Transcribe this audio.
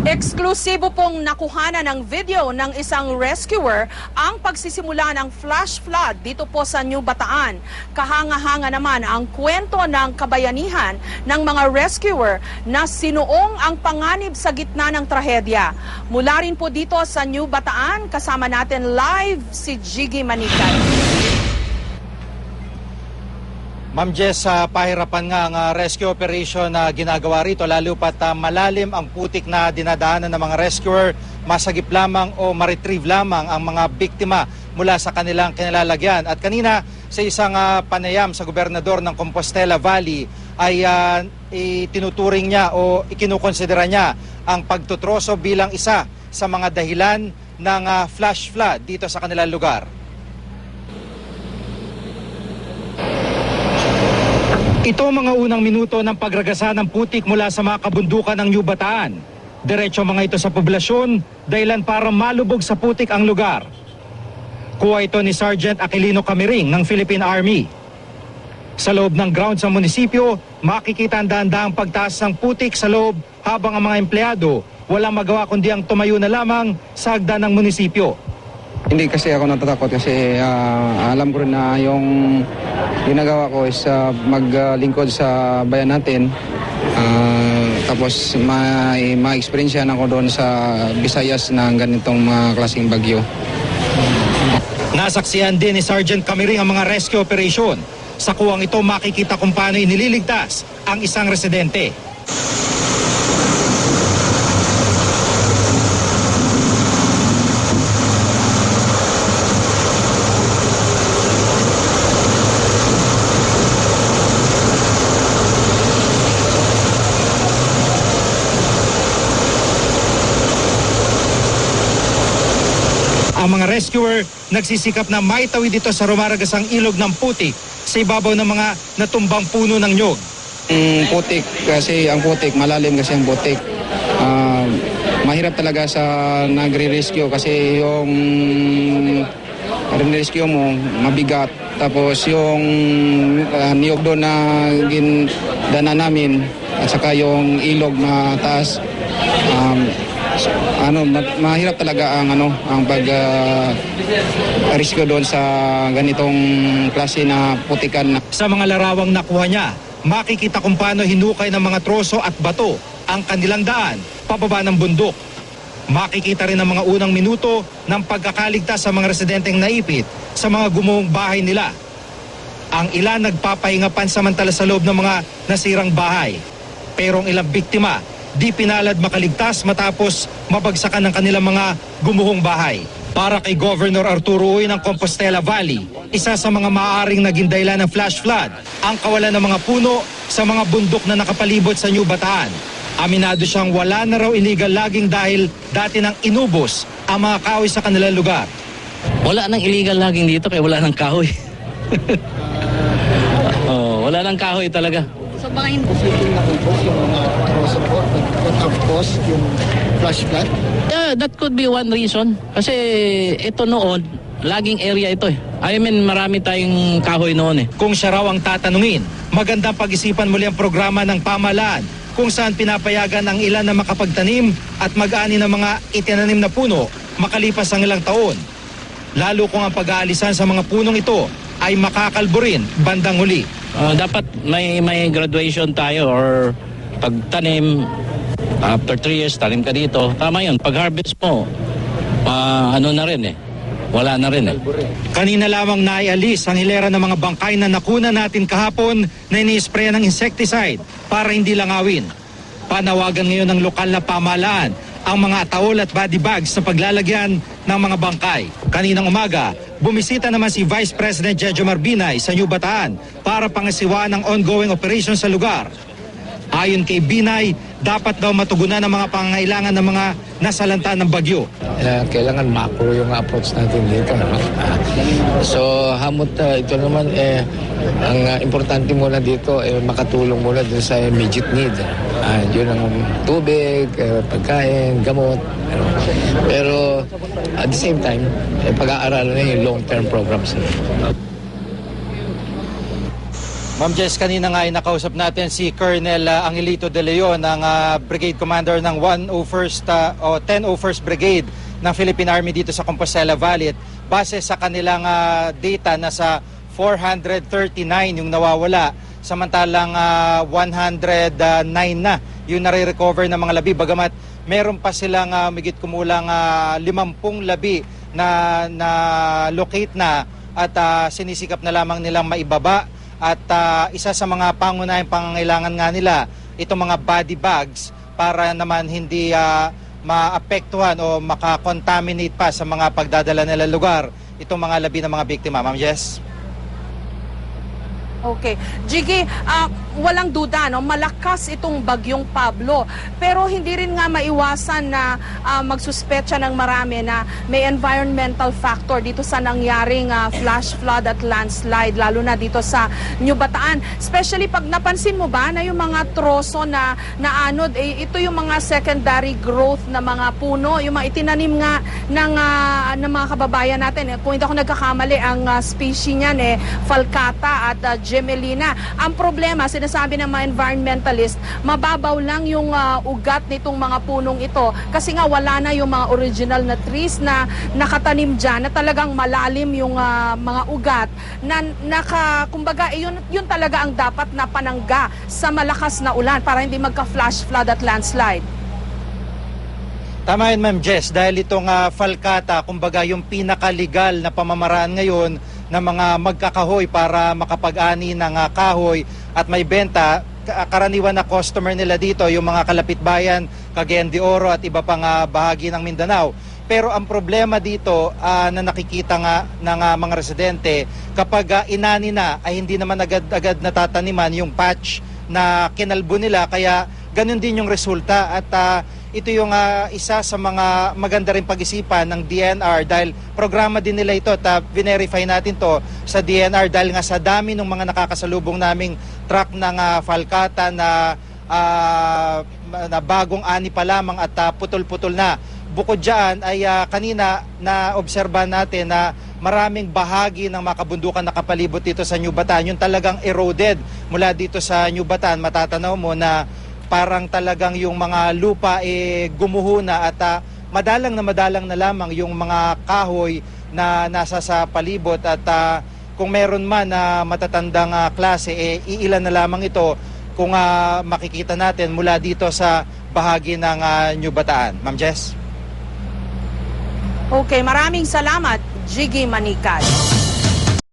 Eksklusibo pong nakuhanan ng video ng isang rescuer ang pagsisimula ng flash flood dito po sa New Bataan. Kahanga-hanga naman ang kwento ng kabayanihan ng mga rescuer na sinuong ang panganib sa gitna ng trahedya. Mula rin po dito sa New Bataan, kasama natin live si Jiggy Manikay. Ma'am Jess, pahirapan nga ang rescue operation na ginagawa rito, lalo pat malalim ang putik na dinadaanan ng mga rescuer. Masagip lamang o ma-retrieve lamang ang mga biktima mula sa kanilang kinalalagyan. At kanina sa isang panayam sa gobernador ng Compostela Valley ay itinuturing niya o ikinukonsidera niya ang pagtutroso bilang isa sa mga dahilan ng flash flood dito sa kanilang lugar. Ito ang mga unang minuto ng pagragasa ng putik mula sa mga kabundukan ng New Bataan. Diretso mga ito sa poblasyon, dahilan para malubog sa putik ang lugar. Kuha ito ni Sergeant Aquilino Camiring ng Philippine Army. Sa loob ng ground sa munisipyo, makikita ang dahan-dahang pagtaas ng putik sa loob habang ang mga empleyado walang magawa kundi ang tumayo na lamang sa hagdan ng munisipyo. Hindi kasi ako natatakot kasi alam ko rin na yung ginagawa ko is maglingkod sa bayan natin. Tapos ma-experience ako doon sa Visayas na ganitong mga klaseng bagyo. Nasaksihan din ni Sergeant Camiring ang mga rescue operation. Sa kuwang ito makikita kung paano inililigtas ang isang residente. Ang mga rescuer nagsisikap na maitawid dito sa rumaragasang ilog ng putik sa ibabaw ng mga natumbang puno ng nyog. Ang putik, malalim kasi ang putik. Mahirap talaga sa nagre-rescue kasi yung rescue mo mabigat. Tapos yung niyog doon na gindana namin at saka yung ilog na taas. Mahirap talaga ang pag-rescue doon sa ganitong klase na putikan. Sa mga larawang nakuha niya, makikita kung paano hinukay ng mga troso at bato ang kanilang daan pababa ng bundok. Makikita rin ang mga unang minuto ng pagkakaligtas sa mga residenteng naipit sa mga gumuhong bahay nila. Ang ilan nagpapahinga pansamantala sa loob ng mga nasirang bahay. Pero ang ilang biktima di pinalad makaligtas matapos mabagsakan ng kanilang mga gumuhong bahay. Para kay Governor Arturo Uy ng Compostela Valley, isa sa mga maaaring naging dahilan ng flash flood ang kawalan ng mga puno sa mga bundok na nakapalibot sa New Bataan. Aminado siyang wala na raw illegal logging dahil dati nang inubos ang mga kahoy sa kanilang lugar. Wala nang illegal logging dito kaya wala nang kahoy. Wala nang kahoy talaga. So baka yung posibleng na-compose yung mga support that have caused yung flash flood? Yeah, that could be one reason. Kasi ito noon, logging area ito eh. I mean, marami tayong kahoy noon eh. Kung siya raw ang tatanungin, magandang pag-isipan muli ang programa ng pamahalaan kung saan pinapayagan ang ilan na makapagtanim at mag-ani ng mga itinanim na puno makalipas ang ilang taon. Lalo kung ang pag-aalisan sa mga punong ito ay makakalbo rin bandang huli. Dapat may graduation tayo or pagtanim, after 3 years, tanim ka dito. Tama yun, pag-harvest mo, na rin eh. Wala na rin eh. Kanina lamang naialis ang hilera ng mga bangkay na nakuna natin kahapon na ini-spray ng insecticide para hindi langawin. Panawagan ngayon ng lokal na pamahalaan ang mga ataol at body bags sa paglalagyan ng mga bangkay. Kaninang umaga, bumisita naman si Vice President Jejo Marbinay sa New Bataan para pangasiwaan ang ongoing operation sa lugar. Ayon kay Binay, dapat daw matugunan ang mga pangangailangan ng mga nasalanta ng bagyo. Kailangan macro yung approach natin dito. So hamot ito naman ang importante muna dito makatulong muna dun sa immediate need. Yun ang tubig, pagkain, gamot. Pero at the same time, pag-aaralan na yung long-term programs. Ma'am Jess, kanina nga ay nakausap natin si Colonel Angelito De Leon, ang Brigade Commander ng 1001st Brigade ng Philippine Army dito sa Compostela Valley. Base sa kanilang data, nasa 439 yung nawawala, samantalang 109 na yung nare-recover ng mga labi. Bagamat meron pa silang migit kumulang 50 labi na locate na at sinisikap na lamang nilang maibaba. At isa sa mga pangunahing pangangailangan nga nila, itong mga body bags para naman hindi maapektuhan o makakontaminate pa sa mga pagdadala nila lugar itong mga labi ng mga biktima. Ma'am Jess? Okay. Jiggy, walang duda, no? Malakas itong bagyong Pablo. Pero hindi rin nga maiwasan na magsuspecha ng marami na may environmental factor dito sa nangyaring flash flood at landslide, lalo na dito sa New Bataan. Especially pag napansin mo ba na yung mga troso na naanod, ito yung mga secondary growth na mga puno, yung mga itinanim nga ng mga kababayan natin. Kung hindi ako nagkakamali, ang species niyan falcata at Gemelina. Ang problema, sinasabi ng mga environmentalist, mababaw lang yung ugat nitong mga punong ito kasi nga wala na yung mga original na trees na nakatanim dyan, na talagang malalim yung mga ugat na kumbaga yun talaga ang dapat na panangga sa malakas na ulan para hindi magka-flash flood at landslide. Tama yun, Ma'am Jess, dahil itong falcata, kumbaga yung pinakalegal na pamamaraan ngayon ng mga magkakahoy para makapag-ani ng kahoy at may benta. Karaniwan na customer nila dito yung mga kalapitbayan, Cagayan de Oro at iba pang bahagi ng Mindanao. Pero ang problema dito na nakikita nga ng mga residente, kapag inani na ay hindi naman agad-agad natataniman yung patch na kinalbo nila, kaya ganun din yung resulta. At ito yung isa sa mga maganda rin pag-isipan ng DNR dahil programa din nila ito at verify natin to sa DNR dahil nga sa dami ng mga nakakasalubong naming truck ng falcata na bagong ani pa lamang at putol-putol na. Bukod dyan ay kanina na obserbahan natin na maraming bahagi ng makabundukan na kapalibot dito sa New Bataan, yung talagang eroded mula dito sa New Bataan. Matatanaw mo na parang talagang yung mga lupa gumuho na at madalang na lamang yung mga kahoy na nasa sa palibot at kung meron man na matatandang klase, iilan na lamang ito kung makikita natin mula dito sa bahagi ng New Bataan. Ma'am Jess? Okay, maraming salamat, Jiggy Manikad.